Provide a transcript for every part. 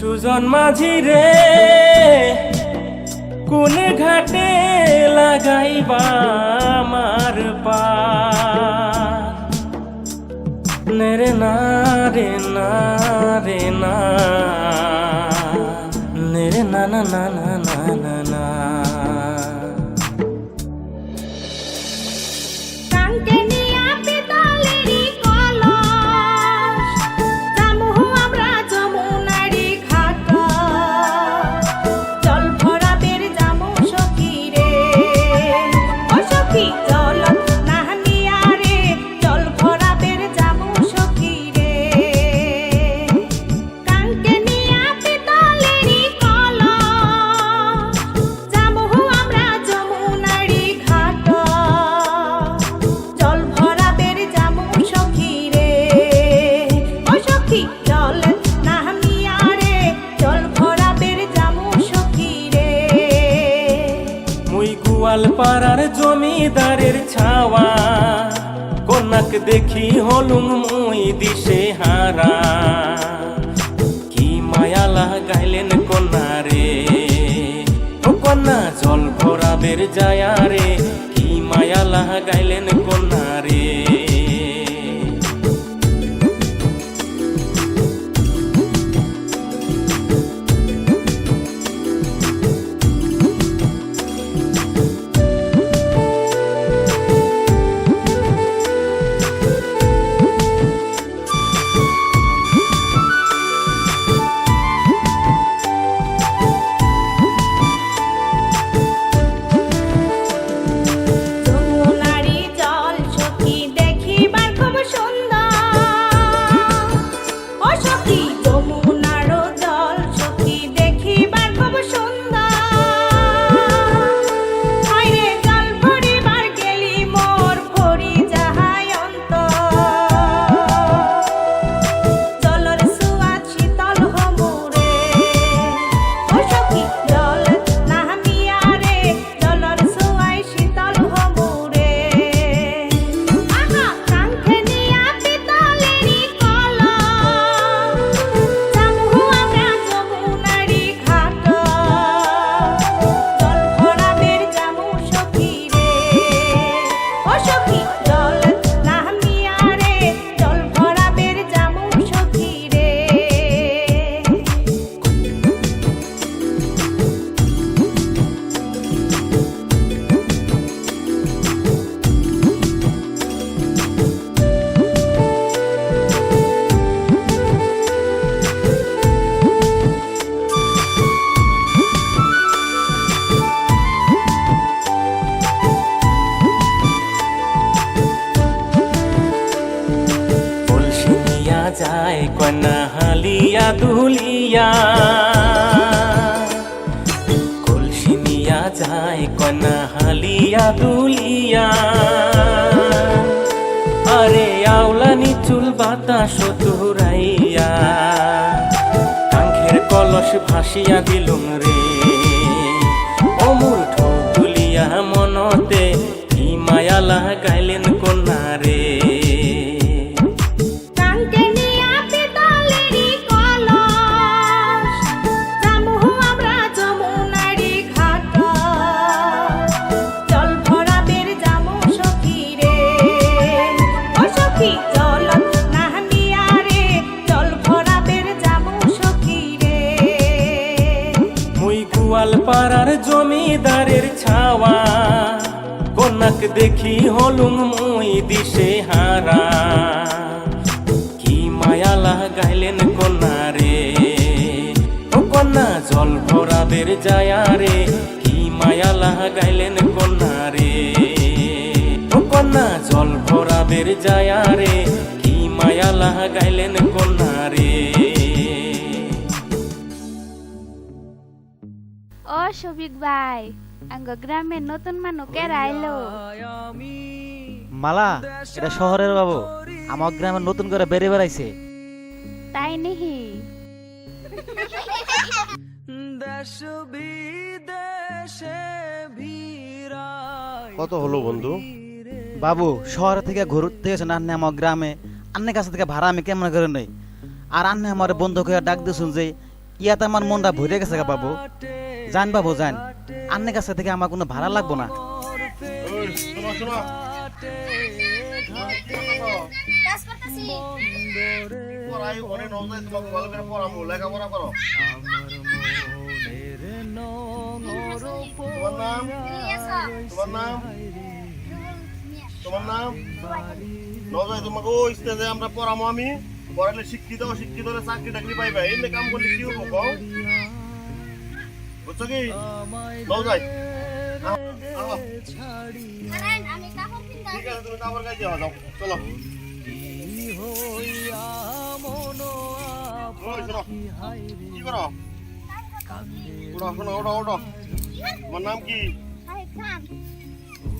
সুজন মাঝি রে কোন ঘাটে লাগাইবা আমার পা রে না রে না রে না রে না না না না না না না পাড়ার জমিদারের ছাওয়া কন্যাক দেখি হলুম মুই দিশে হারা কি মায়া লাগাইলেন কন্যা রে ও কন্যা জল ভরাবের যায়া রে কি মায়া লাগাইলেন কন্যা রে যায় কন্যা হালিয়া দুলিয়া কলসি নিয়া যায় কন্যা হালিয়া দুলিয়া আরে আওলানি চুল বাতাস তুরাইয়া কাঙ্খের কলস ভাসিয়া দিলুম রে অমূল ঠোঁট তুলিয়া মনতে কি মায়া লাগাইলেন কন্যা রে পাড়ার জমিদারের ছাওয়া কন্যাক দেখি হলুম মুই দিশে হারা কি মায়া লাগাইলেন কন্যা রে ও কন্যা জল ভরাবের যায়া রে কি মায়া লাগাইলেন কন্যা রে ও কন্যা জল ভরাবের যায়া রে কি মায়া লাগাইলেন কন্যা রে ও শফিক ভাই আঙ্গ গ্রামে নতুন মানুষ কেরা আইলো মালা এটা শহরের বাবু আমার গ্রামে নতুন করে বেড়ে বেড়াইছে তাই নিহি কত হলো বন্ধু? বাবু শহর থেকে ঘুরতে গেছেন আন্নে আমার গ্রামে, আন্নের কাছ থেকে ভাড়া আমি কেমন করে নেই। আর আন্নে আমার বন্ধু করে ডাক দিয়েছুন যে ইয়াতে আমার মনটা ভরে গেছে গা বাবু। যান বাবু যান, আন্নের কাছে থেকে আমার কোনো ভাড়া লাগবো না। ওই শোনো শোনো কাজ করতেছি। পড়াই অনেক নজরে তোমাকে ভালো করে পড়াবো, লেখাপড়া করো। তোমার নাম? তোমার নাম? তোমার নাম? নজরে তোমাকে ওই স্টেজে আমরা পড়াবো, আমি পড়ালে শিক্ষিত হলে চাকরি টাকরি পাইবা। এমনি কাম করলে কি হবো কও? বুঝছো কি? নজরে আমি কাপড় কিনতে ঠিক আছে, তুমি কাপড় গাইতে যাও, চলো। ওই শোনো, কি করো? ওঠো শোনো, ওঠো ওঠো। তোমার নাম কি?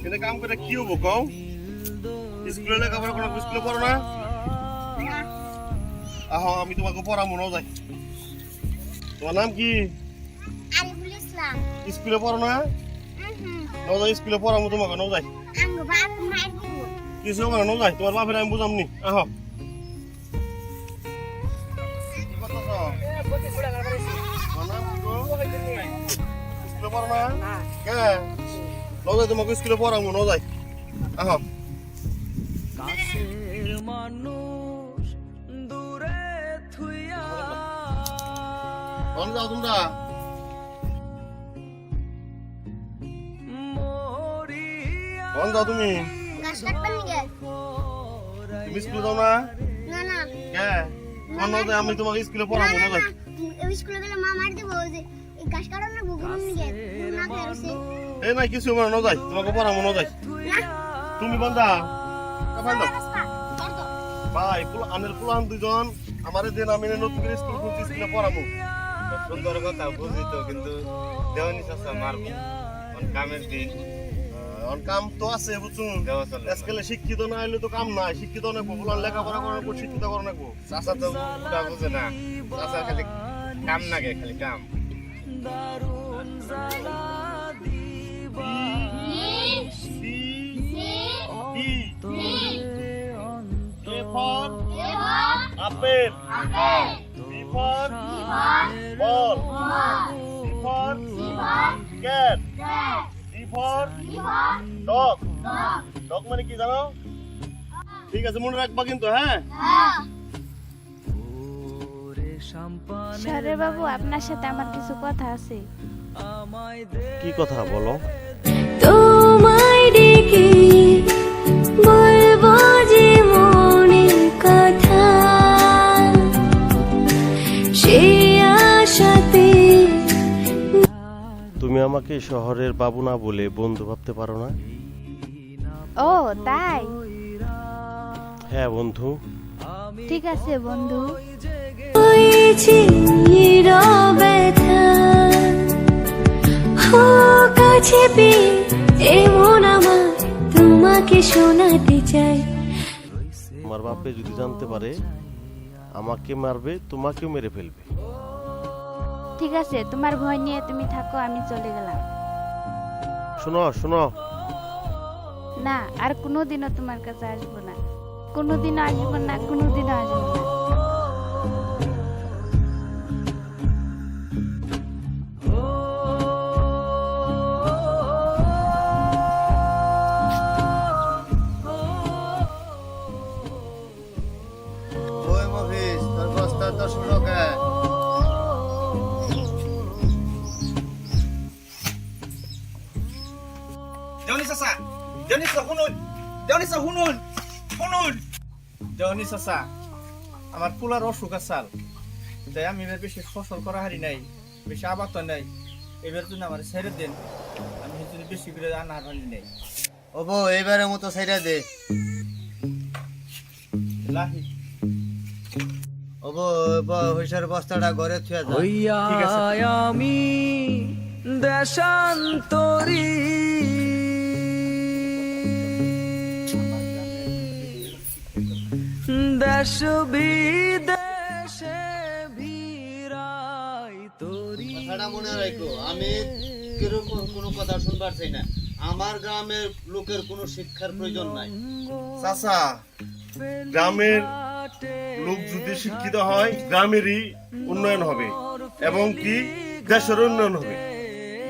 এনে কাম করে কি হবো কও? স্কুলে লেখাপড়া করো, স্কুলে পড়ো না? আহ, আমি তোমাকে পড়াবো না যাই। তোমার নাম কি? আরিফুল ইসলাম। স্কুলে পড়ো না? যাই স্কুলে পড়াবো তোমাকে, নাও যাই। আঙ্গো বাপ মার দিব। কিছু হবে না, নাও যাই। তোমার বাপের আমি বুঝামনি। আহ, কি করতেছো? তোমার নাম কি গো? স্কুলে পড়ো না? কে? নাও যাই, তোমাকে স্কুলে পড়াবো, নাও যাই। আহ, যাও তোমরা। যাও তুমি? গাছ কাটবেন নাকি? তুমি স্কুলে যাও না? না না, কে? তোমার নাও যাই, আমি তোমাকে স্কুলে পড়াবো, নাও যাই। স্কুলে গেলে মা মার দিব। ওই যে এই গাছ কাটার না বুগুন নাকি? না করছে। এই নাই কিছু হবে না, নাও যাই। তোমাকে পড়াবো, নাও যাই। তুমি বান্দা বান্দা ভাই, আনের পুলান দুজন আমারে দেন, আমি নতুন করে স্কুল খুলছি, স্কুলে পড়াবো। সুন্দর কথা বুঝি তো, কিন্তু দেওয়ানি চাষা মারবো কামের দিন। কাম তো আছে বুঝছো, দেওয়া চলে না। আজকাল শিক্ষিত না হইলে তো কাম নাই। শিক্ষিত অনেক পুলান লেখাপড়া করার পর শিক্ষিত করার নাকবো। চাষা তো ওটা বুঝে না, চাষা খালি কাম নাগে, খালি কাম। Apple. B for ball. C for cat. D for dog. Dog মানে কি জানো? ঠিক আছে, মনে রাখবা কিন্তু, হ্যাঁ? সরে বাবু, আপনার সাথে আমার কিছু কথা আছে। কি কথা বলো? তোমায় ডেকে বলবো যে মনের কথা, সে আশাতে। তুমি আমাকে শহরের বাবু না বলে বন্ধু ভাবতে পারো না? ও তাই? হ্যাঁ বন্ধু। ঠিক আছে বন্ধু। হয়েছে নীরবতা, ও কাছে পেয়ে এমন আমার তোমাকে শোনাতে চাই। আমার বাপে যদি জানতে পারে, আমাকে মারবে, তোমাকেও মেরে ফেলবে। ঠিক আছে, তোমার ভয় নিয়ে তুমি থাকো, আমি চলে গেলাম। শোনো শোনো, না, আর কোনোদিনও তোমার কাছে আসবো না, কোনোদিনও আসবো না, কোনোদিনও আসবো না। ওই মফিস, তোর বস্তা 10 টাকা। দেওয়ানি চাচা, দেওয়ানি চাচা শুনুন, দেওয়ানি চাচা শুনুন, শুনুন। দেওয়ানি চাচা, আমার পোলার অসুখ আসাল, তাই আমি এবার বেশি ফসল করা হারি নাই, বেশি আবাদ নাই। এবার জন্য আমার ছেড়ে দেন, আমি যদি বেশি করে আনা হারি নাই। ও বউ, এইবারের মতো ছেড়ে দে। লাহি ও বউ, হইসার বস্তাটা ঘরে থুয়ে যা। ঠিক আছে। আমি দেশান্তরী, দেশ বিদেশে ভিড়াই তোরি। কথাটা মনে রাখো, আমি কিরকম কোনো কথা শুনবার চাই না। আমার গ্রামের লোকের কোনো শিক্ষার প্রয়োজন নাই। চাচা, গ্রামের লোক যদি শিক্ষিত হয়, গ্রামেরই উন্নয়ন হবে। এবং কি দেশের উন্নয়ন হবে।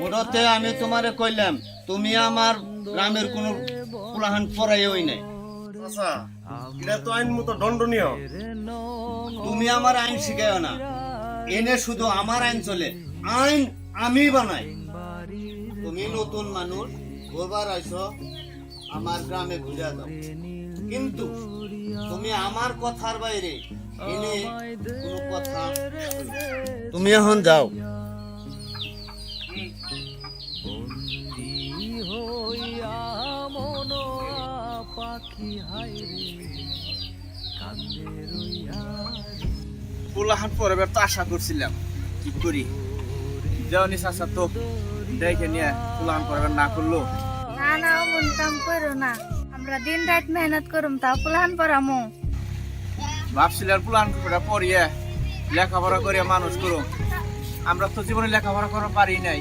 ওটাতে আমি তোমারে কইলাম তুমি আমার গ্রামের কোনো পুলাহান পড়াইওই নাই। আচ্ছা এটা তো আইন মতো দণ্ডনীয়। তুমি আমার আইন শিখাইও না, এনে শুধু আমার আইন চলে, আইন আমি বানাই। তুমি নতুন মানুষ, গোবার আইসো আমার গ্রামে ঘুরে দাও, কিন্তু তুমি আমার কথার বাইরে এনে কোনো কথা তুমি এখন যাও। পুলাহান পরে তো আশা করছিলাম, কি করি দেওয়ানি চাচা তো দেখে নিয়ে পুলাহান পরে না করলো। না না অমন কাম করো না, আমরা দিন রাত মেহনত করুম তাও প্লান পড়ামো। ভাবছিলাম পুলাহান পড়িয়ে লেখাপড়া করিয়া মানুষ করুম, আমরা তো জীবনে লেখাপড়া করা পারি নাই।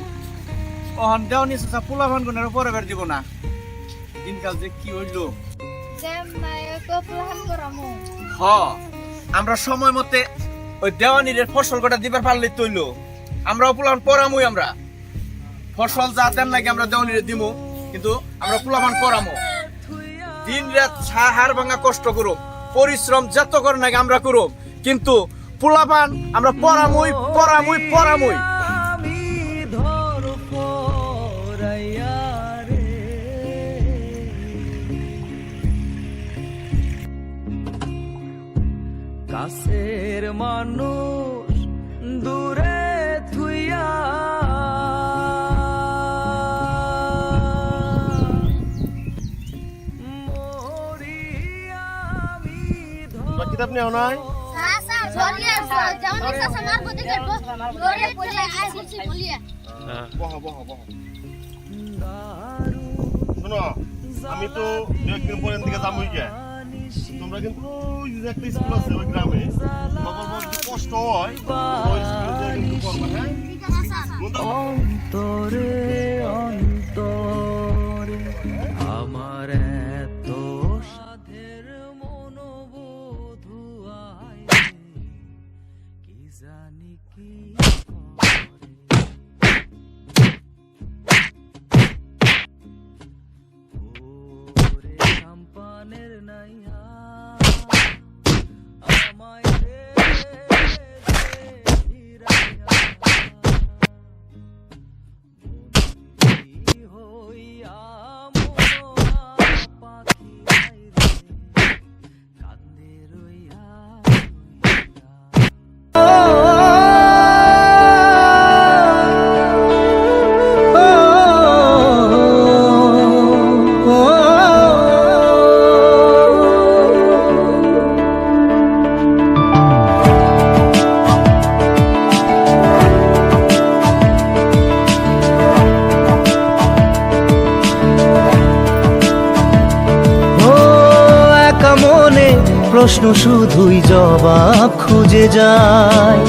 ওহন দেওয়ানি চাচা পুলাহান গুণের পরে বের দিব না, দিনকাল যে কি হইলো। প্লান পড়ামো হ আমরা সময় মতে ওই দেওয়ানির ফসল কটা দিবার পারলে তৈল, আমরাও পুলাহান পড়ামুই। আমরা ফসল যা দেন নাকি আমরা দেওয়ানির দিমু, কিন্তু আমরা পুলাহান পড়ামো। দিন রাত হার ভাঙা কষ্ট করুম, পরিশ্রম যত করে নাকি আমরা করুম, কিন্তু পুলাহান আমরা পড়ামুই পড়ামুই পড়ামুই। আমি ধর পরাইয়া রে কাছের মানুষ দূরে থুইয়া মরি আমি তোমরা কিতাব নেও নাই? বহ বহ বহ। শোনো আমি তো দু একদিন পরের দিকে যাবই গে, তোমরা কিন্তু ওই যে একটা স্কুল আছে ওই গ্রামে, বাবার যদি কষ্ট হয় ওই স্কুলে যেয়ে কিন্তু পড়বা, হ্যাঁ? অন্তরে অন্তরে আমার এত সাধের মনোবোধ আইলে কি জানি কি ওরে সম্পানের নাইয়া আমায় রে হিরাইয়া হইয়া মনোয়া পাখি আইরে কান্দে রইয়া প্রশ্ন শুধুই জবাব খুঁজে যায়,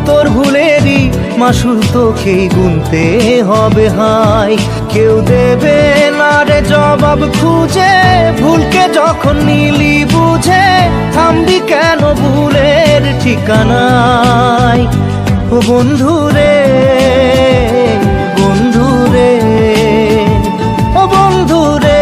তোর ভুলেরই মাসুল তোকেই গুনতে হবে হাই। কেউ দেবে না রে জবাব খুঁজে, ভুলকে যখন নিলি বুঝে থামবি কেন ভুলের ঠিকানায়। ও বন্ধু রে বন্ধু রে ও বন্ধু রে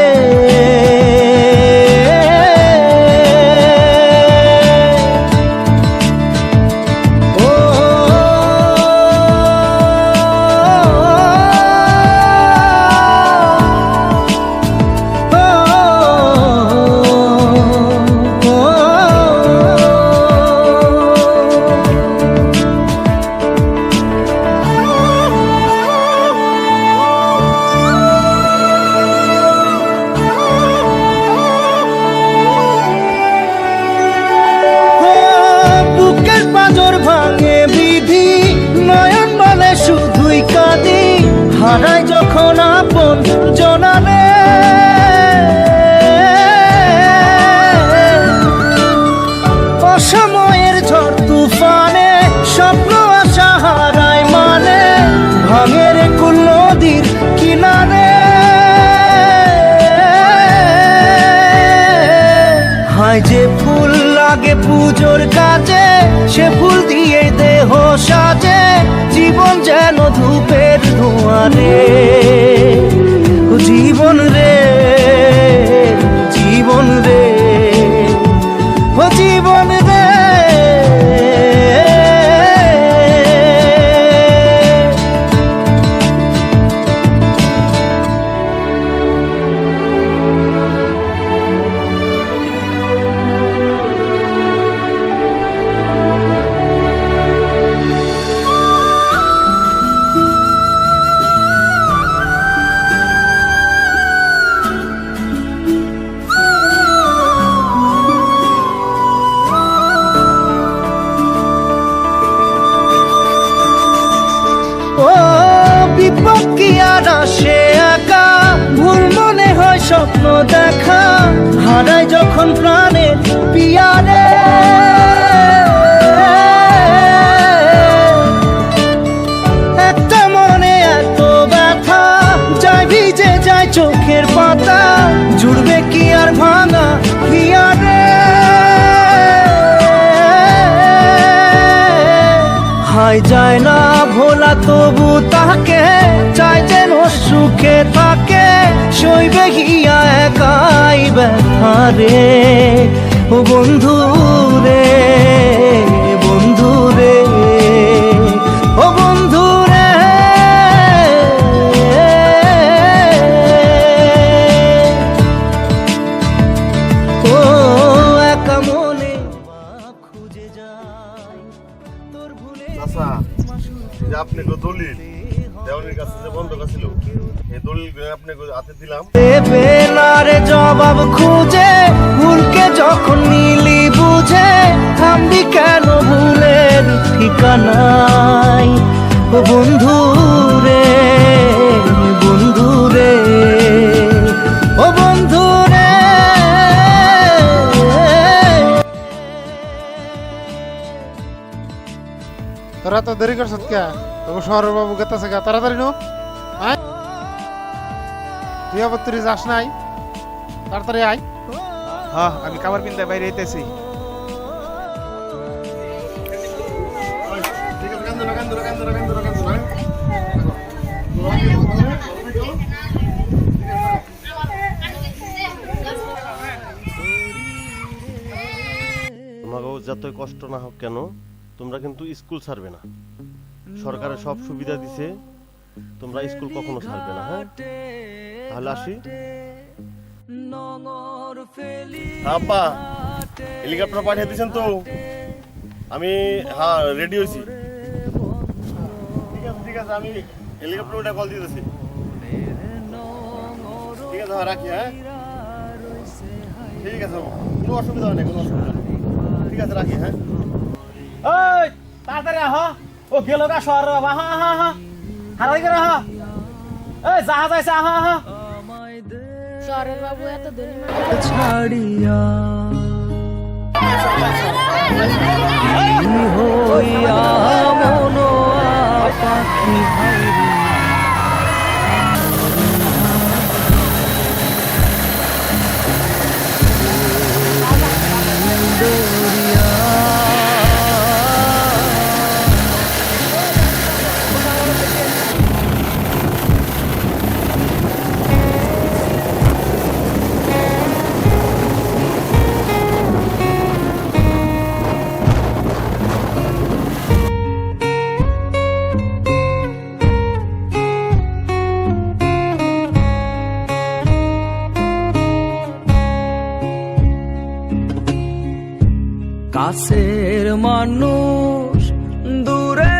হারাই যখন আপন জনালে, অসময়ের ঝড় তুফানে স্বপ্ন আশা হারায় মানে, ভাঙের কুল নদীর কিনারে হায় যে ফুল লাগে পুজোর কাজে সে ফুল দিয়ে দেহ সাজে জীবন যেন ধূপের ধোঁয়ারে ও জীবন রে জীবন রে ও জীবন রে ও বিপদ কি আর আসে একা ভুল মনে হয় স্বপ্ন দেখা হারায় যখন প্রাণের পিয়ারে একটা মনে এত ব্যথা যায় ভিজে যায় চোখের পাতা জুড়বে কি আর ভাঙা হিয়ারে হায় যায় না ভোলা তবু তাকে চাই যেন সুখে থাকে সইবে গিয়া একাই ব্যথা রে ও বন্ধু রে বন্ধু রে ও বন্ধু রে ও একা মনে খুঁজে যায় তোর ভুলে আচ্ছা যে আপনি দলিল দেওয়ানির কাছে যে বন্ধক ছিল এই দলিল আপনি হাতে দিলাম দেবে না রে জবাব খুঁজে ভুলকে যখন নিলি বুঝে থামবি কেন ভুলের ঠিকানায় ও বন্ধু রে বন্ধু রে ও বন্ধু রে তোরা তো দেরি করছত কে তবু শহরের বাবু গেতেছে গা তাড়াতাড়ি নো আয় তুই আবার তুই যাস নাই তাড়াতাড়ি আয় হ্যাঁ আমি কাপড় পিনতে বাইরে যেতেছি ঠিক আছে কান্দো না তোমাকে যতই কষ্ট না হোক কেন তোমরা কিন্তু স্কুল ছাড়বে না সরকারের সব সুবিধা দিছে তোমরা স্কুল কখনো ছাড়বে না হ্যাঁ তাহলে আসি আব্বা হেলিকপ্টার পাঠিয়ে দিয়েছেন তো আমি হ্যাঁ রেডি হয়েছি ঠিক আছে আমি হেলিকপ্টার ওটা কল দিতেছি ঠিক আছে রাখি হ্যাঁ ঠিক আছে কোনো অসুবিধা হয় না কোনো অসুবিধা নেই ঠিক আছে রাখি হ্যাঁ ওই তাড়াতাড়ি আহ ও গেল গা শহর বাবা হা হা হা হারাই করে আহ এই জাহাজ আইছে আহ আহ শহরের বাবু এত ধনী ছাড়িয়া হইয়া মন পাখি কাছের মানুষ দূরে